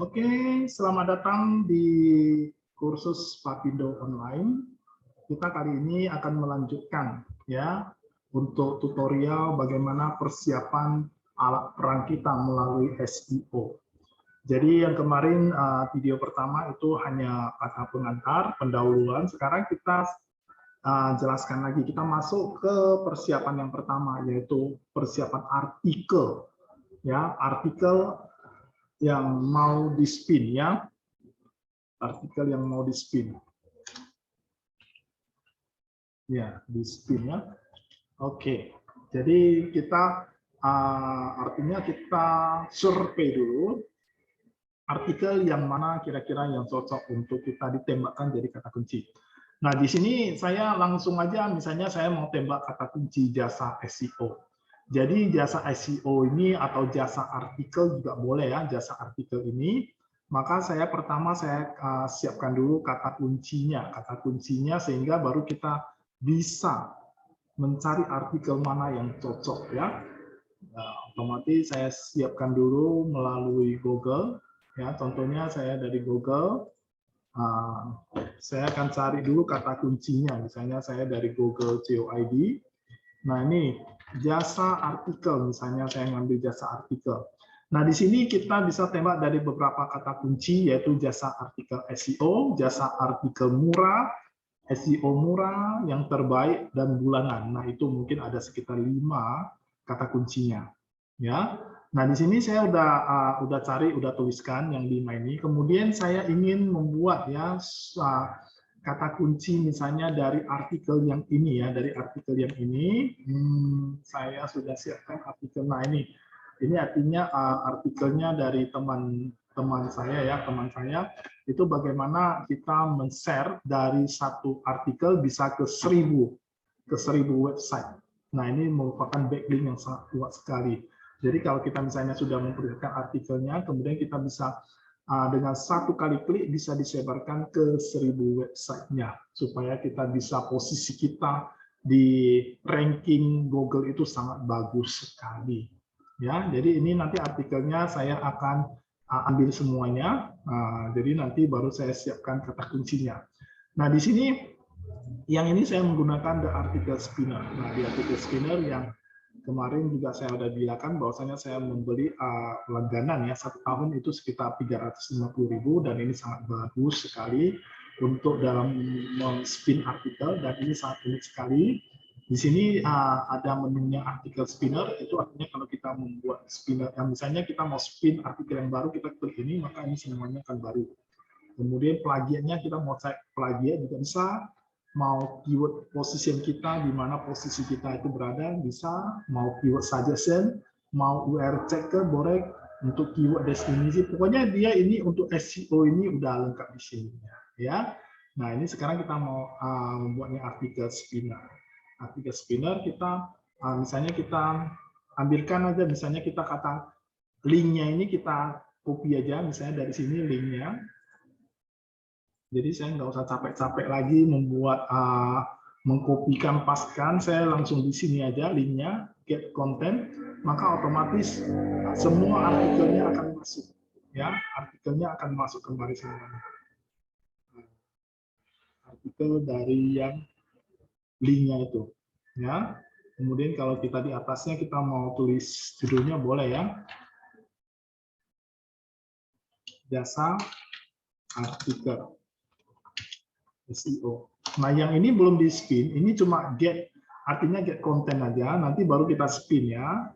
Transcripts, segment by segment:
Oke, selamat datang di kursus Papindo Online. Kita kali ini akan melanjutkan ya untuk tutorial bagaimana persiapan alat perang kita melalui SEO. Jadi yang kemarin video pertama itu hanya kata pengantar, pendahuluan. Sekarang kita jelaskan lagi. Kita masuk ke persiapan yang pertama, yaitu persiapan artikel. Ya, artikel yang mau di-spin ya. Artikel yang mau di-spin. Ya, di-spin ya. Oke. Jadi kita artinya kita survei dulu artikel yang mana kira-kira yang cocok untuk kita ditembakkan jadi kata kunci. Nah, di sini saya langsung aja misalnya saya mau tembak kata kunci jasa SEO. Jadi jasa SEO ini atau jasa artikel juga boleh ya, jasa artikel ini. Maka saya pertama saya siapkan dulu kata kuncinya sehingga baru kita bisa mencari artikel mana yang cocok ya. Nah, otomatis saya siapkan dulu melalui Google. Ya, contohnya saya dari Google. Saya akan cari dulu kata kuncinya. Misalnya saya dari Google COID. Nah, ini jasa artikel, misalnya saya ngambil jasa artikel. Nah, di sini kita bisa tembak dari beberapa kata kunci, yaitu jasa artikel SEO, jasa artikel murah, SEO murah, yang terbaik, dan bulanan. Nah, itu mungkin ada sekitar 5 kata kuncinya. Ya. Nah, di sini saya udah cari, udah tuliskan yang 5 ini. Kemudian saya ingin membuat ya kata kunci misalnya dari artikel yang ini ya, dari artikel yang ini saya sudah siapkan artikel. Nah, ini artinya artikelnya dari teman saya ya, teman saya itu bagaimana kita men-share dari satu artikel bisa ke 1000 website. Nah, ini merupakan backlink yang sangat kuat sekali. Jadi kalau kita misalnya sudah memperlihatkan artikelnya, kemudian kita bisa dengan satu kali klik bisa disebarkan ke 1000 websitenya supaya kita bisa posisi kita di ranking Google itu sangat bagus sekali. Ya, jadi ini nanti artikelnya saya akan ambil semuanya. Jadi nanti baru saya siapkan kata kuncinya. Nah, di sini yang ini saya menggunakan the article spinner. Nah, di article spinner yang kemarin juga saya sudah bilangkan bahwasanya saya membeli langganan ya 1 tahun itu sekitar 350.000 dan ini sangat bagus sekali untuk dalam spin artikel dan ini sangat unik sekali. Di sini ada menunya artikel spinner, itu artinya kalau kita membuat spinner, misalnya kita mau spin artikel yang baru, kita klik ini, maka ini semuanya akan baru. Kemudian plagiatnya kita mau cek plagiat juga bisa, mau keyword position kita, di mana posisi kita itu berada, bisa, mau keyword suggestion, mau URL checker, boleh, untuk keyword destinasi, pokoknya dia ini untuk SEO ini udah lengkap di sini. Ya. Nah, ini sekarang kita mau membuatnya artikel spinner. Artikel spinner kita, misalnya kita ambilkan aja, misalnya kita kata linknya ini kita copy aja, misalnya dari sini linknya. Jadi saya nggak usah capek-capek lagi membuat mengkopikan paskan, saya langsung di sini aja linknya, get content, maka otomatis semua artikelnya akan masuk, ya artikelnya akan masuk kembali semuanya. Artikel dari yang linknya itu, ya. Kemudian kalau kita di atasnya kita mau tulis judulnya boleh ya, jasa artikel SEO. Nah, yang ini belum di spin, ini cuma get, artinya get konten aja, nanti baru kita spin ya.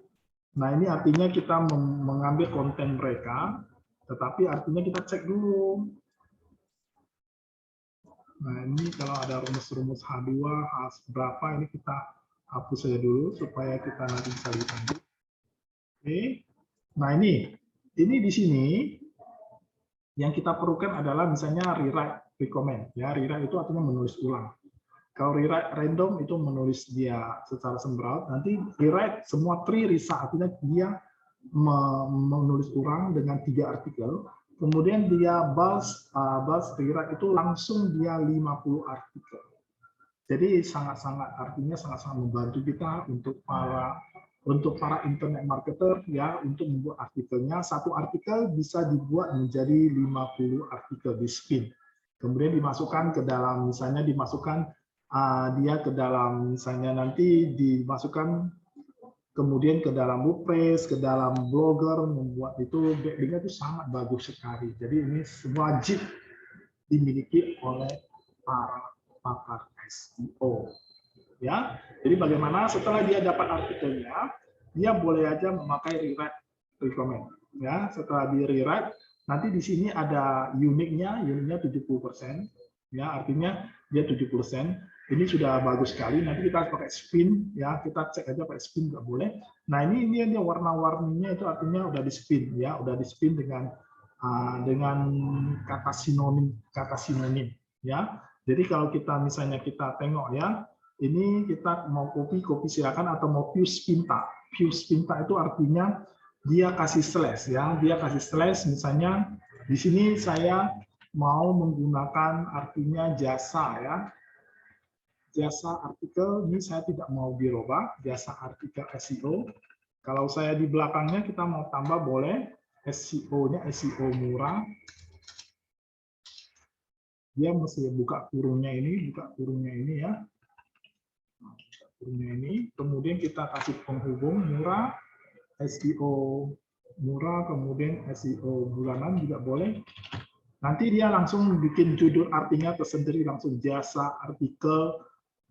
Nah, ini artinya kita mengambil konten mereka, tetapi artinya kita cek dulu. Nah, ini kalau ada rumus-rumus H2, H berapa, ini kita hapus saja dulu, supaya kita nanti bisa lihat. Oke. Nah, ini di sini, yang kita perlukan adalah misalnya rewrite recommend. Ya, rewrite itu artinya menulis ulang. Kalau rewrite random itu menulis dia secara sembraut, nanti rewrite semua tree Risa, artinya dia menulis ulang dengan 3 artikel, kemudian dia bulk rewrite itu langsung dia 50 artikel. Jadi sangat-sangat artinya sangat-sangat membantu kita untuk para internet marketer ya untuk membuat artikelnya. Satu artikel bisa dibuat menjadi 50 artikel di spin. Kemudian dimasukkan ke dalam, misalnya dimasukkan dia ke dalam, misalnya nanti dimasukkan kemudian ke dalam WordPress, ke dalam Blogger, membuat itu backlinknya itu sangat bagus sekali. Jadi ini wajib dimiliki oleh para pakar SEO. Ya, jadi bagaimana setelah dia dapat artikelnya, dia boleh aja memakai rewrite recommend. Ya, setelah di rewrite, nanti di sini ada uniknya 70%. Ya, artinya dia 70%. Ini sudah bagus sekali. Nanti kita pakai spin, ya kita cek aja pakai spin nggak boleh. Nah ini dia warna-warninya itu artinya udah di spin, ya udah di spin dengan kata sinonim, ya. Jadi kalau kita misalnya kita tengok ya, ini kita mau copy silakan atau mau fuse pinta. Fuse pinta itu artinya dia kasih slash, ya dia kasih slash. Misalnya di sini saya mau menggunakan artinya jasa, ya. Jasa artikel ini saya tidak mau dirubah, jasa artikel SEO. Kalau saya di belakangnya kita mau tambah boleh, SEO-nya SEO murah. Dia mesti buka kurungnya ini ya. Buka kurungnya ini, kemudian kita kasih penghubung murah, SEO murah, kemudian SEO bulanan juga boleh. Nanti dia langsung bikin judul artinya tersendiri, langsung jasa artikel,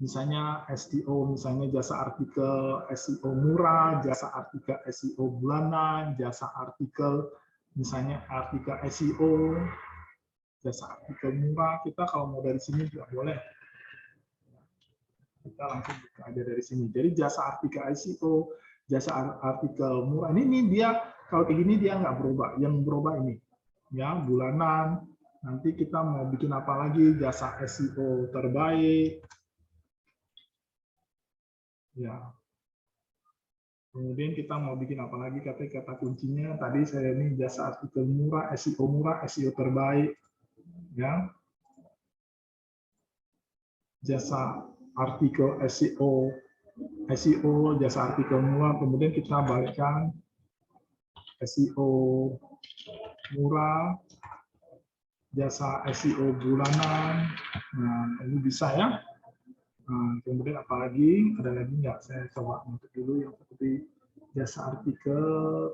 misalnya SEO, misalnya jasa artikel SEO murah, jasa artikel SEO bulanan, jasa artikel misalnya artikel SEO, jasa artikel murah. Kita kalau mau dari sini juga boleh. Kita langsung buka aja dari sini. Jadi jasa artikel SEO, jasa artikel murah. Ini dia kalau kayak gini dia nggak berubah. Yang berubah ini, ya bulanan. Nanti kita mau bikin apa lagi? Jasa SEO terbaik. Ya. Kemudian kita mau bikin apa lagi kata kuncinya. Tadi saya ini jasa artikel murah, SEO terbaik. Ya. Jasa artikel SEO, jasa artikel murah. Kemudian kita balikkan SEO murah, jasa SEO bulanan. Nah, ini bisa ya. Nah, kemudian apalagi ada lagi nggak? Saya coba untuk dulu yang seperti jasa artikel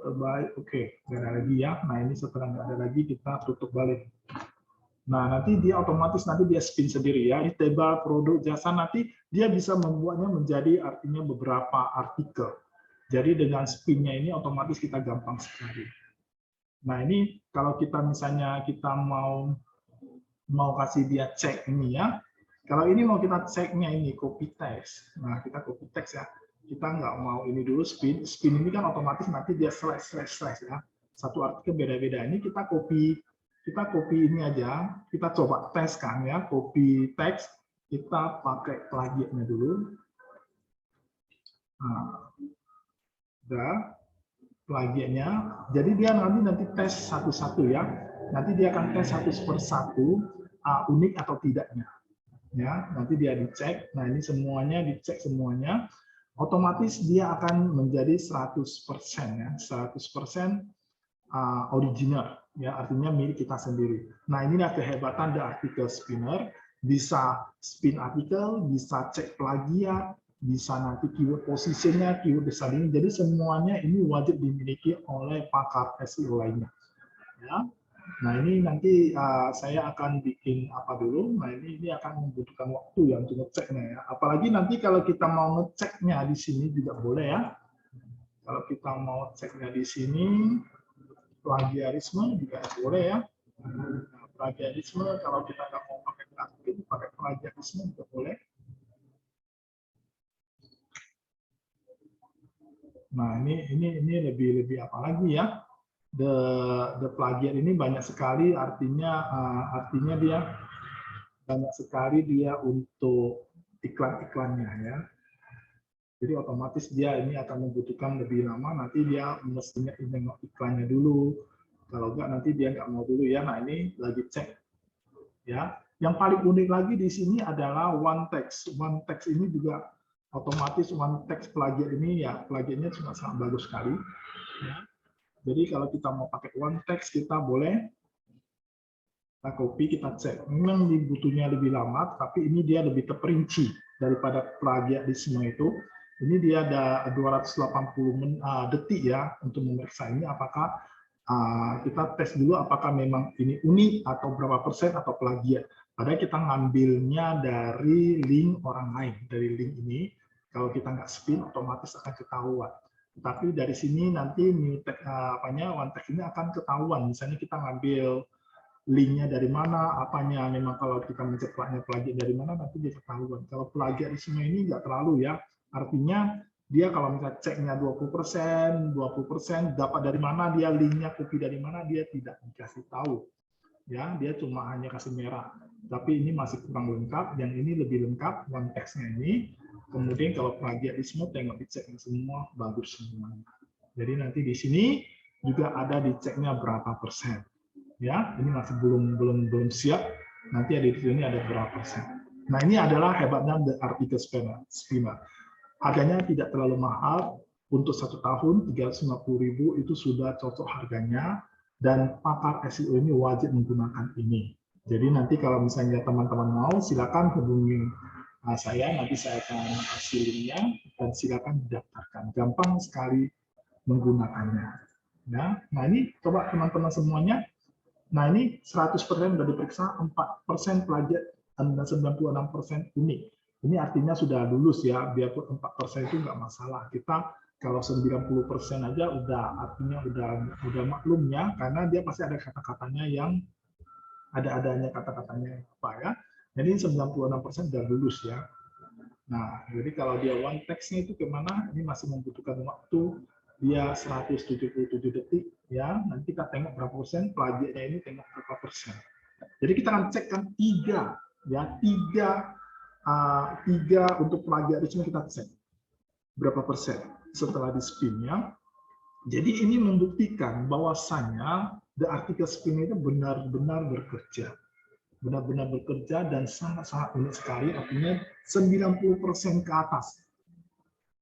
terbaik. Oke, nggak ada lagi ya. Nah ini setelah nggak ada lagi kita tutup balik. Nah nanti dia otomatis nanti dia spin sendiri ya. Ini table produk jasa nanti dia bisa membuatnya menjadi artinya beberapa artikel. Jadi dengan spinnya ini otomatis kita gampang sekali. Nah ini kalau kita misalnya kita mau kasih dia cek ini ya. Kalau ini mau kita ceknya ini copy text, nah kita copy text ya. Kita nggak mau ini dulu spin ini kan otomatis nanti dia slash ya. Satu artikel beda-beda. Ini kita copy ini aja. Kita coba tes kan ya, copy text. Kita pakai plagiatnya dulu. Nah, udah plagiatnya. Jadi dia nanti tes satu-satu ya. Nanti dia akan tes satu per satu unik atau tidaknya. Ya, nanti dia dicek. Nah, ini semuanya dicek semuanya. Otomatis dia akan menjadi 100% ya, 100% original ya, artinya milik kita sendiri. Nah, inilah kehebatan The Article Spinner, bisa spin artikel, bisa cek plagiat, bisa nanti keyword positionnya, keyword design. Jadi semuanya ini wajib dimiliki oleh pakar SEO lainnya. Ya. Nah ini nanti saya akan bikin apa dulu. Nah ini akan membutuhkan waktu ya untuk ngeceknya ya. Apalagi nanti kalau kita mau ngeceknya di sini juga boleh ya. Kalau kita mau ceknya di sini, plagiarisme juga boleh ya. Nah, plagiarisme kalau kita nggak mau pakai plugin, pakai plagiarisme juga boleh. Nah ini lebih apa lagi ya? The plagiat ini banyak sekali artinya dia banyak sekali dia untuk iklan-iklannya ya. Jadi otomatis dia ini akan membutuhkan lebih lama, nanti dia mestinya nengok iklannya dulu. Kalau enggak nanti dia nggak mau dulu ya. Nah ini lagi cek ya. Yang paling unik lagi di sini adalah one text. One text ini juga otomatis one text plagiat ini ya plagiatnya juga sangat bagus sekali. Ya. Jadi kalau kita mau pakai one text kita boleh kita copy, kita cek. Memang dibutuhnya lebih lama, tapi ini dia lebih terperinci daripada plagiatisme itu. Ini dia ada 280 detik ya untuk memeriksa ini apakah kita tes dulu apakah memang ini unik atau berapa persen atau plagiat. Padahal kita ngambilnya dari link orang lain, dari link ini. Kalau kita nggak spin, otomatis akan ketahuan. Tapi dari sini nanti new text, one text ini akan ketahuan. Misalnya kita ngambil linknya dari mana, apanya memang kalau kita mencetaknya plagiat dari mana nanti dia ketahuan. Kalau plagiatisme ini nggak terlalu ya, artinya dia kalau misalnya ceknya 20%, dapat dari mana dia linknya, copy dari mana dia tidak dikasih tahu. Ya, dia cuma hanya kasih merah. Tapi ini masih kurang lengkap, yang ini lebih lengkap one text-nya ini. Kemudian kalau plagiatisme tengok diceknya semua bagus semuanya. Jadi nanti di sini juga ada diceknya berapa persen. Ya, ini masih belum siap. Nanti ada di sini ada berapa persen. Nah, ini adalah hebatnya The Article Spinner. Harganya tidak terlalu mahal. Untuk 1 tahun 350.000 itu sudah cocok harganya, dan pakar SEO ini wajib menggunakan ini. Jadi nanti kalau misalnya teman-teman mau, silakan hubungi saya. Nanti saya akan kasih linknya dan silakan didaftarkan. Gampang sekali menggunakannya. Nah, ini coba teman-teman semuanya. Nah, ini 100% sudah diperiksa, 4% plagiat, dan 96% unik. Ini artinya sudah lulus ya, biarpun 4% itu nggak masalah. Kita kalau 90% aja artinya udah maklum ya, karena dia pasti ada kata-katanya yang ada-adanya kata-katanya apa ya. Jadi 96% sudah lulus ya. Nah, jadi kalau dia one text-nya itu kemana? Ini masih membutuhkan waktu. Dia 177 detik ya, nanti kita tengok berapa persen, plagiatnya ini tengok berapa persen. Jadi kita akan cekkan tiga untuk plagiatisme kita cek berapa persen setelah di spin-nya. Jadi ini membuktikan bahwasannya The Article Spin itu benar-benar bekerja. Benar-benar bekerja dan sangat-sangat unik sekali, artinya 90% ke atas.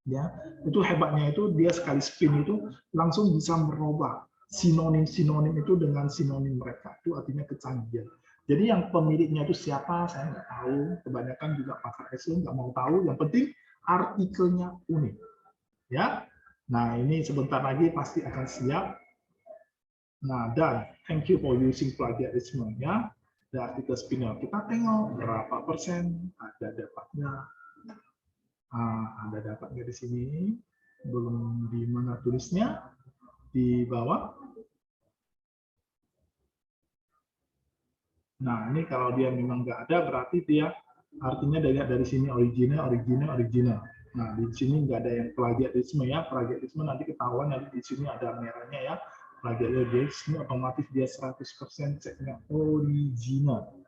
Ya, itu hebatnya itu dia sekali spin itu langsung bisa merubah sinonim-sinonim itu dengan sinonim mereka. Itu artinya kecanggihan. Jadi yang pemiliknya itu siapa saya nggak tahu. Kebanyakan juga pakar SEO nggak mau tahu. Yang penting artikelnya unik. Ya, nah ini sebentar lagi pasti akan siap. Nah, dan thank you for using plagiarism ya. The Article Spinner. Kita tengok berapa persen ada dapatnya. Ada dapatnya di sini, belum di mana tulisnya, di bawah. Nah, ini kalau dia memang nggak ada, berarti dia artinya dari sini original. Nah, di sini nggak ada yang plagiatisme ya, plagiatisme nanti ketahuan, nanti di sini ada merahnya ya, plagiatisme otomatis dia 100% ceknya original.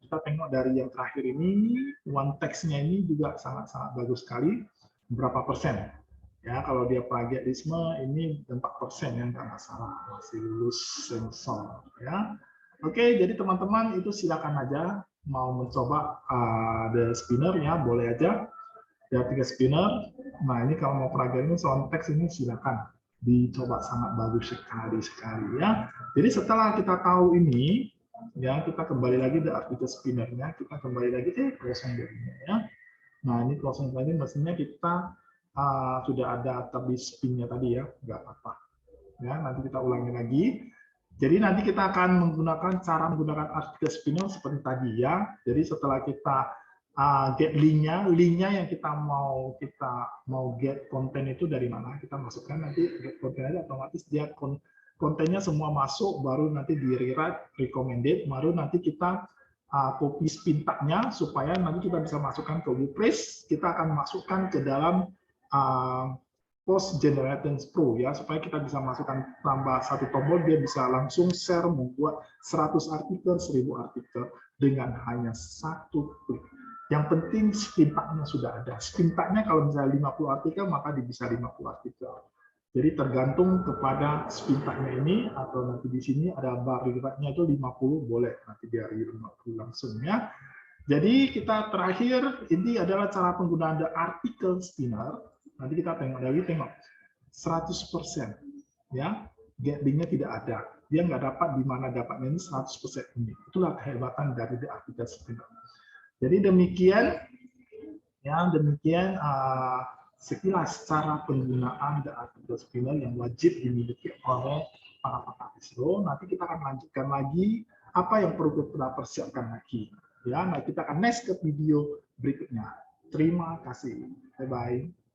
Kita tengok dari yang terakhir ini, one text-nya ini juga sangat-sangat bagus sekali. Berapa persen? Ya, kalau dia plagiatisme ini 4% yang nggak masalah, masih lulus sensor. Ya, oke. Jadi teman-teman itu silakan aja mau mencoba The Spinner ya, boleh aja. The Article Spinner. Nah, ini kalau mau plagiatisme one text ini silakan dicoba, sangat bagus sekali ya. Jadi setelah kita tahu ini. Ya, kita kembali lagi di Article Spinner-nya, kita kembali lagi closing nya ya. Nah, ini closing ini mestinya kita sudah ada tab spin-nya tadi ya, nggak apa-apa. Ya, nanti kita ulangi lagi. Jadi nanti kita akan menggunakan menggunakan Article Spinner seperti tadi ya. Jadi setelah kita get link-nya yang kita mau get konten itu dari mana, kita masukkan nanti get kontennya, otomatis dia kontennya semua masuk, baru nanti di rewrite, recommended, baru nanti kita copy spin tag-nya supaya nanti kita bisa masukkan ke WordPress, kita akan masukkan ke dalam Post Generation Pro ya, supaya kita bisa masukkan tambah satu tombol, dia bisa langsung share, membuat 100 artikel, 1000 artikel dengan hanya satu klik. Yang penting spin tag-nya sudah ada. Spin tag-nya kalau misalnya 50 artikel, maka bisa 50 artikel. Jadi tergantung kepada spin tag-nya ini, atau nanti di sini ada bar liratnya itu 50, boleh nanti dari 50 langsung ya. Jadi kita terakhir, ini adalah cara penggunaan the article spinner. Nanti kita tengok 100%. Ya, gapping-nya tidak ada. Dia nggak dapat di mana dapatnya ini 100% ini. Itulah kehebatan dari the article spinner. Jadi demikian sekilas cara penggunaan the article spinner yang wajib dimiliki oleh para pakar SEO. Nanti kita akan lanjutkan lagi apa yang perlu kita persiapkan lagi. Ya, nah kita akan next ke video berikutnya. Terima kasih. Bye bye.